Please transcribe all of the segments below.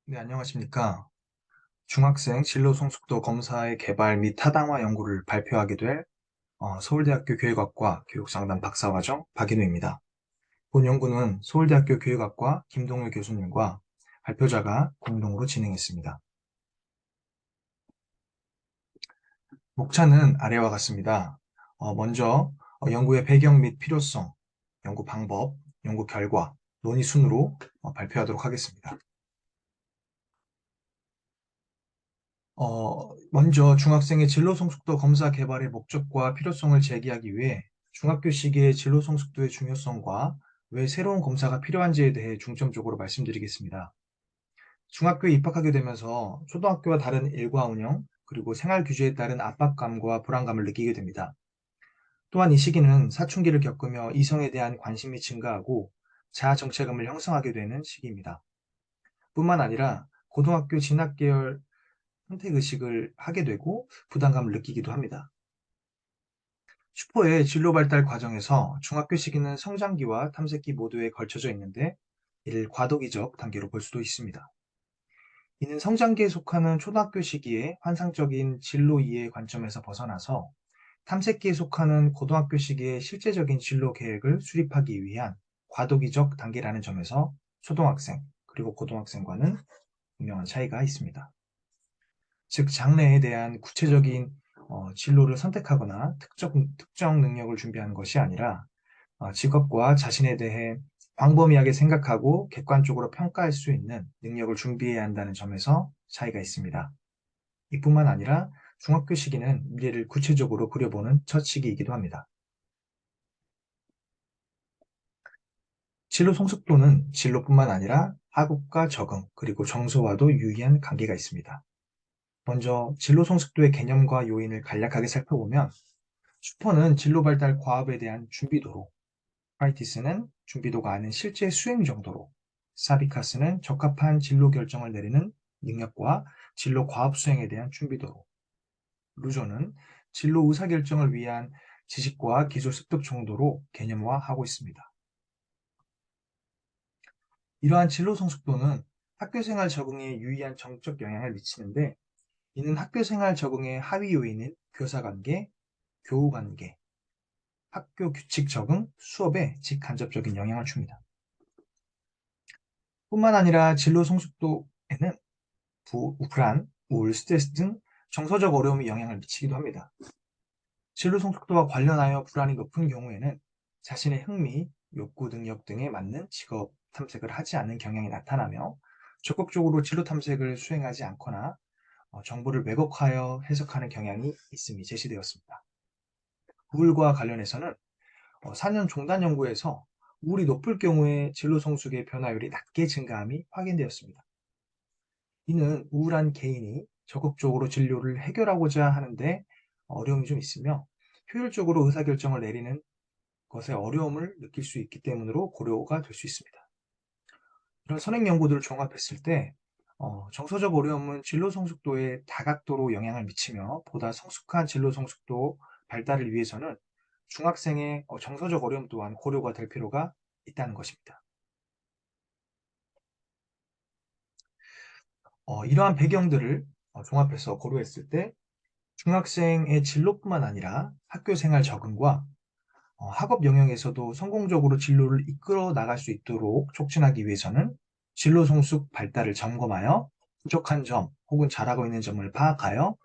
네, 안녕하십니까. 중학생 진로 성숙도 검사의 개발 및 타당화 연구를 발표하게 될 서울대학교 교육학과 교육상담 박사과정 박인우입니다. 본 연구는 서울대학교 교육학과 김동일 교수님과 발표자가 공동으로 진행했습니다. 목차는 아래와 같습니다. 먼저 연구의 배경 및 필요성, 연구 방법, 연구 결과, 논의 순으로 발표하도록 하겠습니다. 먼저 중학생의 진로 성숙도 검사 개발의 목적과 필요성을 제기하기 위해 중학교 시기의 진로 성숙도의 중요성과 왜 새로운 검사가 필요한지에 대해 중점적으로 말씀드리겠습니다. 중학교에 입학하게 되면서 초등학교와 다른 일과 운영, 그리고 생활 규제에 따른 압박감과 불안감을 느끼게 됩니다. 또한 이 시기는 사춘기를 겪으며 이성에 대한 관심이 증가하고 자아 정체감을 형성하게 되는 시기입니다. 뿐만 아니라 고등학교 진학 계열 선택의식을 하게 되고 부담감을 느끼기도 합니다. 슈퍼의 진로 발달 과정에서 중학교 시기는 성장기와 탐색기 모두에 걸쳐져 있는데 이를 과도기적 단계로 볼 수도 있습니다. 이는 성장기에 속하는 초등학교 시기의 환상적인 진로 이해 관점에서 벗어나서 탐색기에 속하는 고등학교 시기의 실제적인 진로 계획을 수립하기 위한 과도기적 단계라는 점에서 초등학생 그리고 고등학생과는 분명한 차이가 있습니다. 즉 장래에 대한 구체적인 진로를 선택하거나 특정 능력을 준비하는 것이 아니라 직업과 자신에 대해 광범위하게 생각하고 객관적으로 평가할 수 있는 능력을 준비해야 한다는 점에서 차이가 있습니다. 이뿐만 아니라 중학교 시기는 미래를 구체적으로 그려보는 첫 시기이기도 합니다. 진로 성숙도는 진로뿐만 아니라 학업과 적응, 그리고 정서와도 유의한 관계가 있습니다. 먼저 진로 성숙도의 개념과 요인을 간략하게 살펴보면 슈퍼는 진로 발달 과업에 대한 준비도로, 프라이티스는 준비도가 아닌 실제 수행 정도로, 사비카스는 적합한 진로 결정을 내리는 능력과 진로 과업 수행에 대한 준비도로, 루저는 진로 의사결정을 위한 지식과 기술 습득 정도로 개념화하고 있습니다. 이러한 진로 성숙도는 학교생활 적응에 유의한 정적 영향을 미치는데 이는 학교생활 적응의 하위 요인인 교사관계, 교우관계, 학교 규칙 적응, 수업에 직간접적인 영향을 줍니다. 뿐만 아니라 진로 성숙도에는 불안, 우울, 스트레스 등 정서적 어려움이 영향을 미치기도 합니다. 진로 성숙도와 관련하여 불안이 높은 경우에는 자신의 흥미, 욕구 능력 등에 맞는 직업 탐색을 하지 않는 경향이 나타나며 적극적으로 진로 탐색을 수행하지 않거나 정보를 왜곡하여 해석하는 경향이 있음이 제시되었습니다. 우울과 관련해서는 4년 종단 연구에서 우울이 높을 경우에 진로 성숙의 변화율이 낮게 증가함이 확인되었습니다. 이는 우울한 개인이 적극적으로 진료를 해결하고자 하는데 어려움이 좀 있으며 효율적으로 의사결정을 내리는 것에 어려움을 느낄 수 있기 때문으로 고려가 될 수 있습니다. 이런 선행 연구들을 종합했을 때 정서적 어려움은 진로 성숙도에 다각도로 영향을 미치며 보다 성숙한 진로 성숙도 발달을 위해서는 중학생의 정서적 어려움 또한 고려가 될 필요가 있다는 것입니다. 이러한 배경들을 종합해서 고려했을 때 중학생의 진로뿐만 아니라 학교 생활 적응과 학업 영역에서도 성공적으로 진로를 이끌어 나갈 수 있도록 촉진하기 위해서는 진로 성숙 발달을 점검하여 부족한 점 혹은 잘하고 있는 점을 파악하여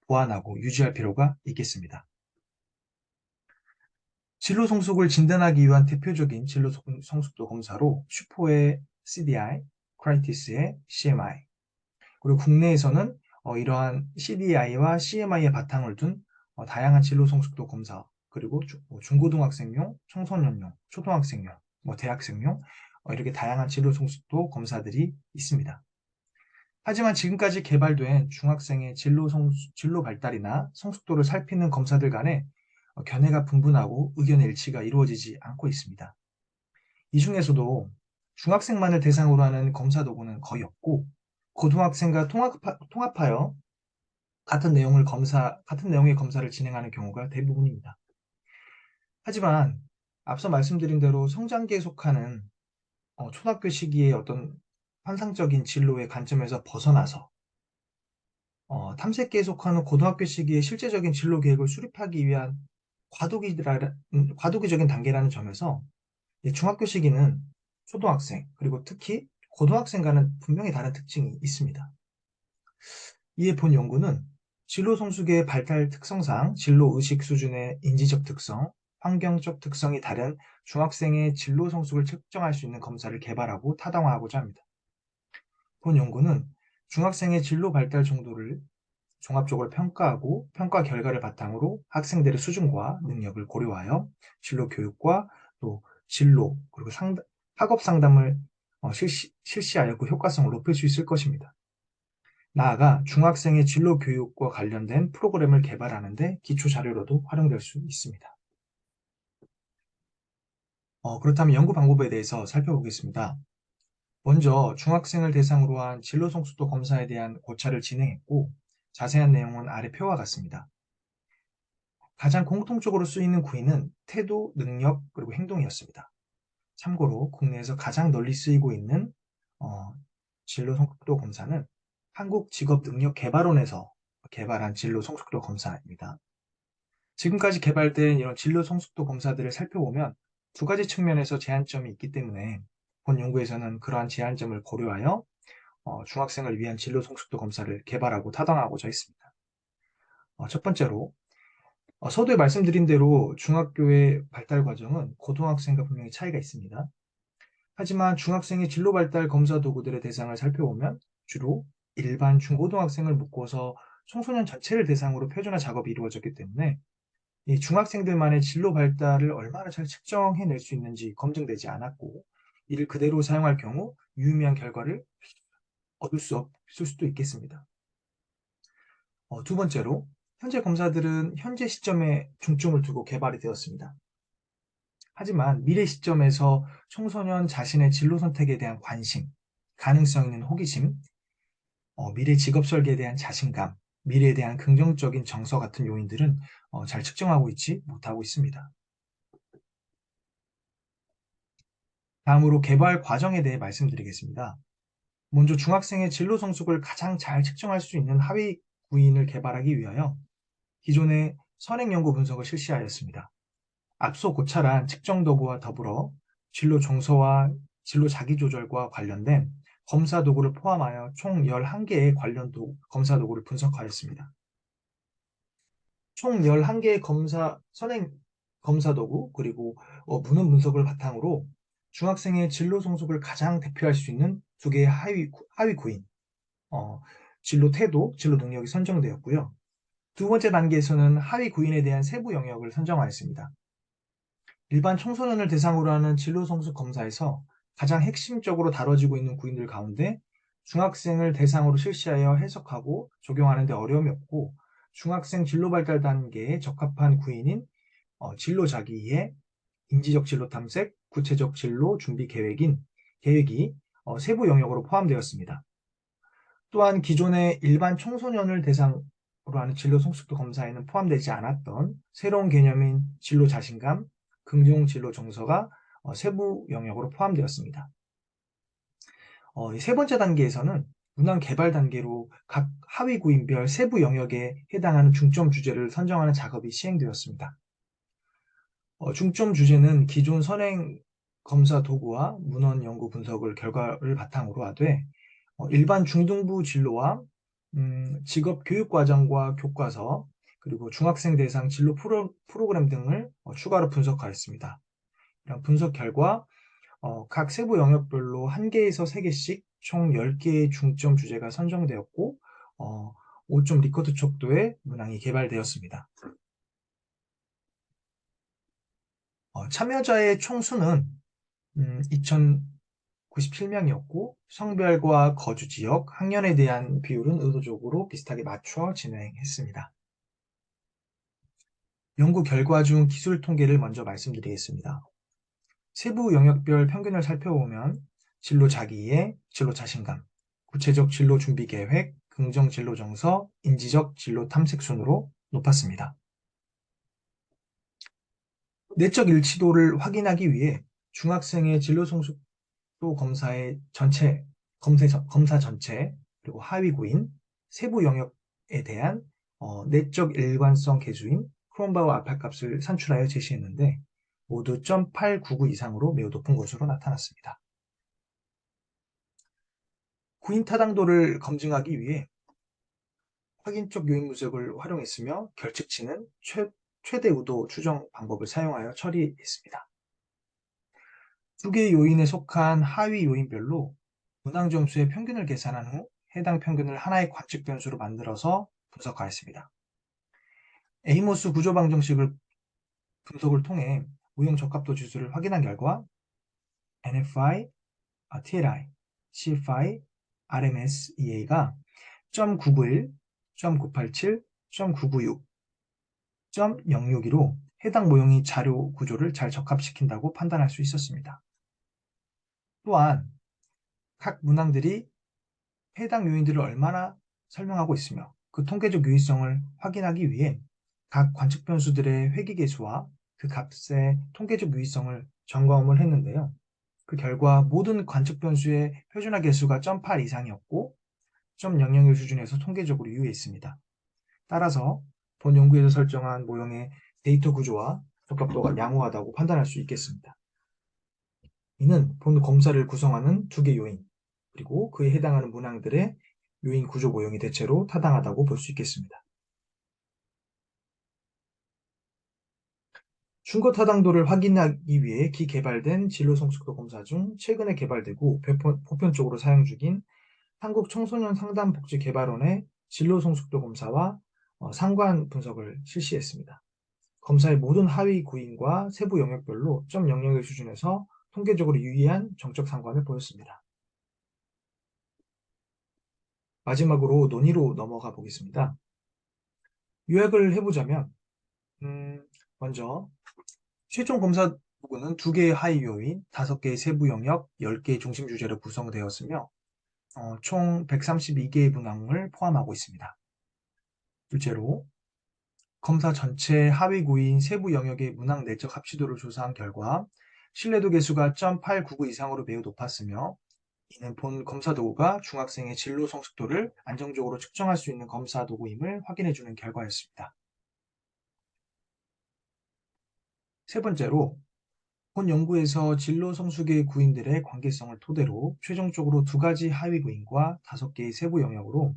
보완하고 유지할 필요가 있겠습니다. 진로 성숙을 진단하기 위한 대표적인 진로 성숙도 검사로 슈퍼의 CDI, 크라이티스의 CMI, 그리고 국내에서는 이러한 CDI와 CMI의 바탕을 둔 다양한 진로 성숙도 검사, 그리고 중고등학생용, 청소년용, 초등학생용, 대학생용 이렇게 다양한 진로 성숙도 검사들이 있습니다. 하지만 지금까지 개발된 중학생의 진로 발달이나 성숙도를 살피는 검사들 간에 견해가 분분하고 의견의 일치가 이루어지지 않고 있습니다. 이 중에서도 중학생만을 대상으로 하는 검사 도구는 거의 없고 고등학생과 통합하여 같은 내용의 검사를 진행하는 경우가 대부분입니다. 하지만 앞서 말씀드린 대로 성장기에 속하는 초등학교 시기의 어떤 환상적인 진로의 관점에서 벗어나서 탐색기에 속하는 고등학교 시기의 실제적인 진로 계획을 수립하기 위한 과도기적인 단계라는 점에서 이 중학교 시기는 초등학생 그리고 특히 고등학생과는 분명히 다른 특징이 있습니다. 이에 본 연구는 진로 성숙의 발달 특성상 진로 의식 수준의 인지적 특성, 환경적 특성이 다른 중학생의 진로 성숙을 측정할 수 있는 검사를 개발하고 타당화하고자 합니다. 본 연구는 중학생의 진로 발달 정도를 종합적으로 평가하고 평가 결과를 바탕으로 학생들의 수준과 능력을 고려하여 진로 교육과 또 진로 그리고 학업 상담을 실시하여 그 효과성을 높일 수 있을 것입니다. 나아가 중학생의 진로 교육과 관련된 프로그램을 개발하는 데 기초 자료로도 활용될 수 있습니다. 그렇다면 연구 방법에 대해서 살펴보겠습니다. 먼저 중학생을 대상으로 한 진로 성숙도 검사에 대한 고찰을 진행했고 자세한 내용은 아래 표와 같습니다. 가장 공통적으로 쓰이는 구인은 태도, 능력, 그리고 행동이었습니다. 참고로 국내에서 가장 널리 쓰이고 있는 진로 성숙도 검사는 한국직업능력개발원에서 개발한 진로 성숙도 검사입니다. 지금까지 개발된 이런 진로 성숙도 검사들을 살펴보면 두 가지 측면에서 제한점이 있기 때문에 본 연구에서는 그러한 제한점을 고려하여 중학생을 위한 진로 성숙도 검사를 개발하고 타당하고자 했습니다. 첫 번째로 서두에 말씀드린 대로 중학교의 발달 과정은 고등학생과 분명히 차이가 있습니다. 하지만 중학생의 진로 발달 검사 도구들의 대상을 살펴보면 주로 일반 중고등학생을 묶어서 청소년 전체를 대상으로 표준화 작업이 이루어졌기 때문에 이 중학생들만의 진로 발달을 얼마나 잘 측정해낼 수 있는지 검증되지 않았고 이를 그대로 사용할 경우 유의미한 결과를 얻을 수 없을 수도 있겠습니다. 두 번째로 현재 검사들은 현재 시점에 중점을 두고 개발이 되었습니다. 하지만 미래 시점에서 청소년 자신의 진로 선택에 대한 관심, 가능성 있는 호기심, 미래 직업 설계에 대한 자신감, 미래에 대한 긍정적인 정서 같은 요인들은 잘 측정하고 있지 못하고 있습니다. 다음으로 개발 과정에 대해 말씀드리겠습니다. 먼저 중학생의 진로 성숙을 가장 잘 측정할 수 있는 하위 구인을 개발하기 위하여 기존의 선행 연구 분석을 실시하였습니다. 앞서 고찰한 측정 도구와 더불어 진로 정서와 진로 자기조절과 관련된 검사 도구를 포함하여 총 11개의 관련 검사 도구를 분석하였습니다. 총 11개의 선행 검사 도구 그리고 문헌 분석을 바탕으로 중학생의 진로 성숙을 가장 대표할 수 있는 두 개의 하위 구인, 진로 태도, 진로 능력이 선정되었고요. 두 번째 단계에서는 하위 구인에 대한 세부 영역을 선정하였습니다. 일반 청소년을 대상으로 하는 진로 성숙 검사에서 가장 핵심적으로 다뤄지고 있는 구인들 가운데 중학생을 대상으로 실시하여 해석하고 적용하는 데 어려움이 없고 중학생 진로 발달 단계에 적합한 구인인 진로 자기 이해, 인지적 진로 탐색, 구체적 진로 준비 계획이 세부 영역으로 포함되었습니다. 또한 기존의 일반 청소년을 대상으로 하는 진로 성숙도 검사에는 포함되지 않았던 새로운 개념인 진로 자신감, 긍정 진로 정서가 세부 영역으로 포함되었습니다. 세 번째 단계에서는 문항 개발 단계로 각 하위 구인별 세부 영역에 해당하는 중점 주제를 선정하는 작업이 시행되었습니다. 중점 주제는 기존 선행 검사 도구와 문헌 연구 분석을 결과를 바탕으로 하되 일반 중등부 진로와 직업 교육 과정과 교과서 그리고 중학생 대상 진로 프로그램 등을 추가로 분석하였습니다. 이런 분석 결과 각 세부 영역별로 1개에서 3개씩 총 10개의 중점 주제가 선정되었고 5점 리커트 척도의 문항이 개발되었습니다. 참여자의 총 수는 2,097명이었고 성별과 거주 지역, 학년에 대한 비율은 의도적으로 비슷하게 맞춰 진행했습니다. 연구 결과 중 기술 통계를 먼저 말씀드리겠습니다. 세부 영역별 평균을 살펴보면 진로 자기이해, 진로 자신감, 구체적 진로 준비 계획, 긍정 진로 정서, 인지적 진로 탐색 순으로 높았습니다. 내적 일치도를 확인하기 위해 중학생의 진로 성숙도 검사의 전체 검사 전체, 그리고 하위 구인, 세부 영역에 대한 내적 일관성 계수인 크롬바우 알파 값을 산출하여 제시했는데 모두 0.899 이상으로 매우 높은 것으로 나타났습니다. 구인 타당도를 검증하기 위해 확인적 요인 분석을 활용했으며 결측치는 최대 우도 추정 방법을 사용하여 처리했습니다. 두 개의 요인에 속한 하위 요인별로 문항 점수의 평균을 계산한 후 해당 평균을 하나의 관측 변수로 만들어서 분석하였습니다. 에이모스 구조 방정식을 분석을 통해 무형 적합도 지수를 확인한 결과 NFI, TLI, CFI, RMS, EA가 0.991, 0.987, 0.996, 0.062로 해당 모형이 자료 구조를 잘 적합시킨다고 판단할 수 있었습니다. 또한 각 문항들이 해당 요인들을 얼마나 설명하고 있으며 그 통계적 유의성을 확인하기 위해 각 관측 변수들의 회귀계수와 그 값의 통계적 유의성을 점검을 했는데요. 그 결과 모든 관측 변수의 표준화 계수가 0.8 이상이었고 0.001 수준에서 통계적으로 유의했습니다. 따라서 본 연구에서 설정한 모형의 데이터 구조와 적합도가 양호하다고 판단할 수 있겠습니다. 이는 본 검사를 구성하는 두 개 요인, 그리고 그에 해당하는 문항들의 요인 구조 모형이 대체로 타당하다고 볼 수 있겠습니다. 충고 타당도를 확인하기 위해 기개발된 진로 성숙도 검사 중 최근에 개발되고 보편적으로 사용 중인 한국 청소년 상담복지개발원의 진로 성숙도 검사와 상관 분석을 실시했습니다. 검사의 모든 하위 구인과 세부 영역별로 0.001 수준에서 통계적으로 유의한 정적 상관을 보였습니다. 마지막으로 논의로 넘어가 보겠습니다. 요약을 해보자면 먼저 최종 검사 도구는 2개의 하위 요인, 5개의 세부 영역, 10개의 중심 주제로 구성되었으며 총 132개의 문항을 포함하고 있습니다. 둘째로 검사 전체 하위 구인 세부 영역의 문항 내적 합치도를 조사한 결과 신뢰도 계수가 0.899 이상으로 매우 높았으며 이는 본 검사 도구가 중학생의 진로 성숙도를 안정적으로 측정할 수 있는 검사 도구임을 확인해주는 결과였습니다. 세 번째로 본 연구에서 진로 성숙의 구인들의 관계성을 토대로 최종적으로 2가지 하위 구인과 5개의 세부 영역으로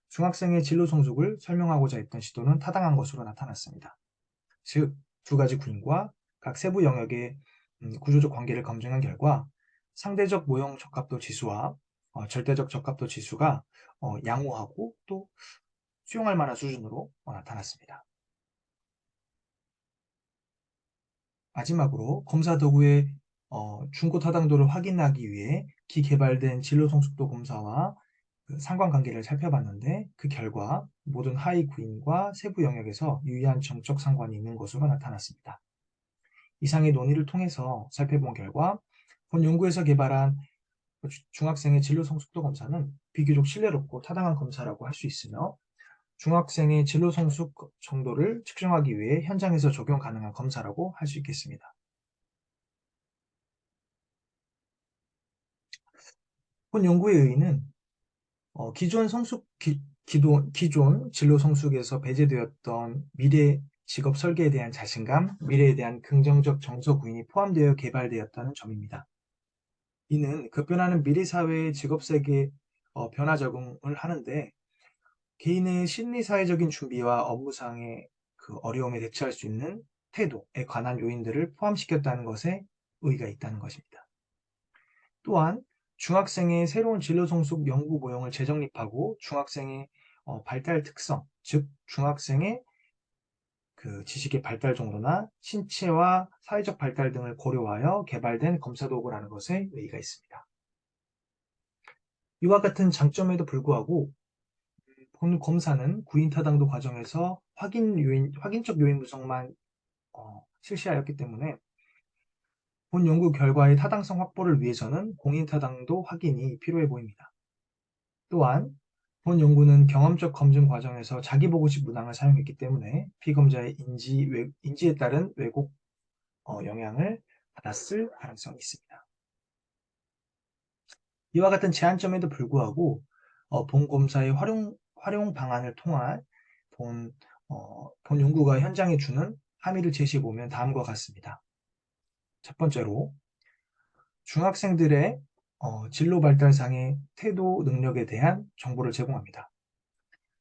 중학생의 진로 성숙을 설명하고자 했던 시도는 타당한 것으로 나타났습니다. 즉, 2가지 구인과 각 세부 영역의 구조적 관계를 검증한 결과 상대적 모형 적합도 지수와 절대적 적합도 지수가 양호하고 또 수용할 만한 수준으로 나타났습니다. 마지막으로 검사 도구의 중고 타당도를 확인하기 위해 기개발된 진로 성숙도 검사와 그 상관관계를 살펴봤는데 그 결과 모든 하위 구인과 세부 영역에서 유의한 정적 상관이 있는 것으로 나타났습니다. 이상의 논의를 통해서 살펴본 결과 본 연구에서 개발한 중학생의 진로 성숙도 검사는 비교적 신뢰롭고 타당한 검사라고 할 수 있으며 중학생의 진로 성숙 정도를 측정하기 위해 현장에서 적용 가능한 검사라고 할 수 있겠습니다. 본 연구의 의의는 기존 진로 성숙에서 배제되었던 미래 직업 설계에 대한 자신감, 미래에 대한 긍정적 정서 구인이 포함되어 개발되었다는 점입니다. 이는 급변하는 미래 사회의 직업 세계 변화 적응을 하는데 개인의 심리 사회적인 준비와 업무상의 그 어려움에 대처할 수 있는 태도에 관한 요인들을 포함시켰다는 것에 의의가 있다는 것입니다. 또한 중학생의 새로운 진로 성숙 연구 모형을 재정립하고 중학생의 발달 특성, 즉 중학생의 그 지식의 발달 정도나 신체와 사회적 발달 등을 고려하여 개발된 검사 도구라는 것에 의의가 있습니다. 이와 같은 장점에도 불구하고 본 검사는 구인 타당도 과정에서 확인적 요인 분석만 실시하였기 때문에 본 연구 결과의 타당성 확보를 위해서는 공인 타당도 확인이 필요해 보입니다. 또한 본 연구는 경험적 검증 과정에서 자기보고식 문항을 사용했기 때문에 피검자의 인지에 따른 왜곡 영향을 받았을 가능성이 있습니다. 이와 같은 제한점에도 불구하고 본 검사의 활용 방안을 통한 본 연구가 현장에 주는 함의를 제시해 보면 다음과 같습니다. 첫 번째로 중학생들의 진로 발달상의 태도 능력에 대한 정보를 제공합니다.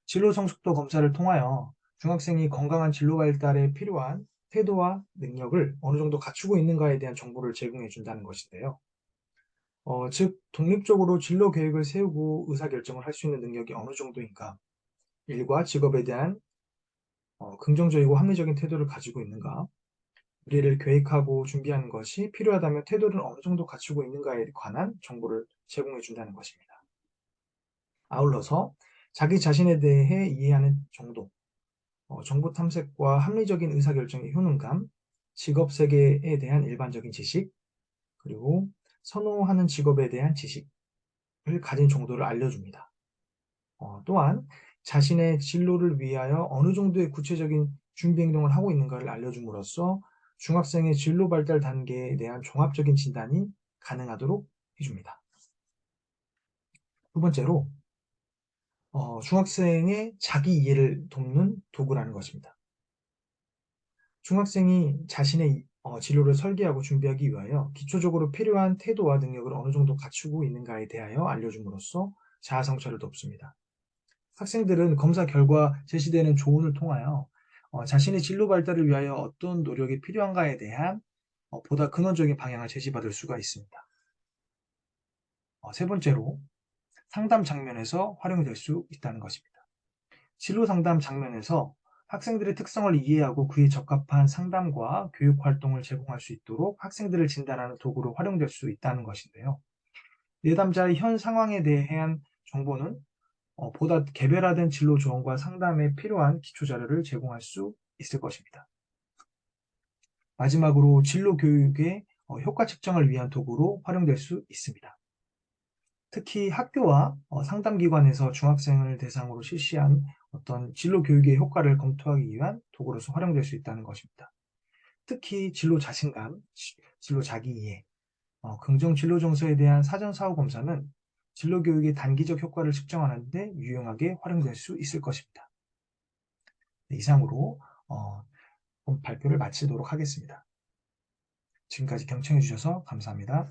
진로 성숙도 검사를 통하여 중학생이 건강한 진로 발달에 필요한 태도와 능력을 어느 정도 갖추고 있는가에 대한 정보를 제공해 준다는 것인데요. 즉 독립적으로 진로 계획을 세우고 의사결정을 할 수 있는 능력이 어느 정도인가, 일과 직업에 대한 긍정적이고 합리적인 태도를 가지고 있는가, 미래를 계획하고 준비하는 것이 필요하다면 태도를 어느 정도 갖추고 있는가에 관한 정보를 제공해 준다는 것입니다. 아울러서 자기 자신에 대해 이해하는 정도, 정보 탐색과 합리적인 의사결정의 효능감, 직업 세계에 대한 일반적인 지식, 그리고 선호하는 직업에 대한 지식을 가진 정도를 알려줍니다. 또한 자신의 진로를 위하여 어느 정도의 구체적인 준비 행동을 하고 있는가를 알려줌으로써 중학생의 진로 발달 단계에 대한 종합적인 진단이 가능하도록 해줍니다. 두 번째로 중학생의 자기 이해를 돕는 도구라는 것입니다. 중학생이 자신의 진로를 설계하고 준비하기 위하여 기초적으로 필요한 태도와 능력을 어느 정도 갖추고 있는가에 대하여 알려줌으로써 자아 성찰을 돕습니다. 학생들은 검사 결과 제시되는 조언을 통하여 자신의 진로 발달을 위하여 어떤 노력이 필요한가에 대한 보다 근원적인 방향을 제시받을 수가 있습니다. 세 번째로 상담 장면에서 활용될 수 있다는 것입니다. 진로 상담 장면에서 학생들의 특성을 이해하고 그에 적합한 상담과 교육 활동을 제공할 수 있도록 학생들을 진단하는 도구로 활용될 수 있다는 것인데요. 내담자의 현 상황에 대한 정보는 보다 개별화된 진로 조언과 상담에 필요한 기초 자료를 제공할 수 있을 것입니다. 마지막으로 진로 교육의 효과 측정을 위한 도구로 활용될 수 있습니다. 특히 학교와 상담기관에서 중학생을 대상으로 실시한 어떤 진로 교육의 효과를 검토하기 위한 도구로서 활용될 수 있다는 것입니다. 특히 진로 자신감, 진로 자기이해, 긍정 진로 정서에 대한 사전 사후 검사는 진로 교육의 단기적 효과를 측정하는 데 유용하게 활용될 수 있을 것입니다. 네, 이상으로 발표를 마치도록 하겠습니다. 지금까지 경청해 주셔서 감사합니다.